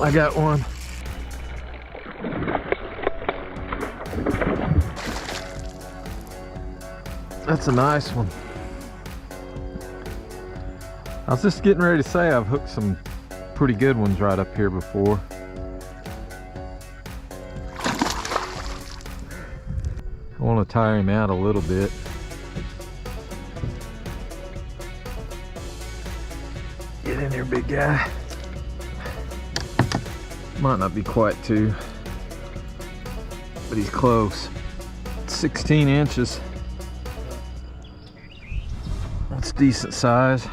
I got one. That's a nice one. I was just getting ready to say I've hooked some pretty good ones right up here before. I want to tire him out a little bit. Get in there, big guy. Might not be quite two, but he's close. 16 inches. That's decent size.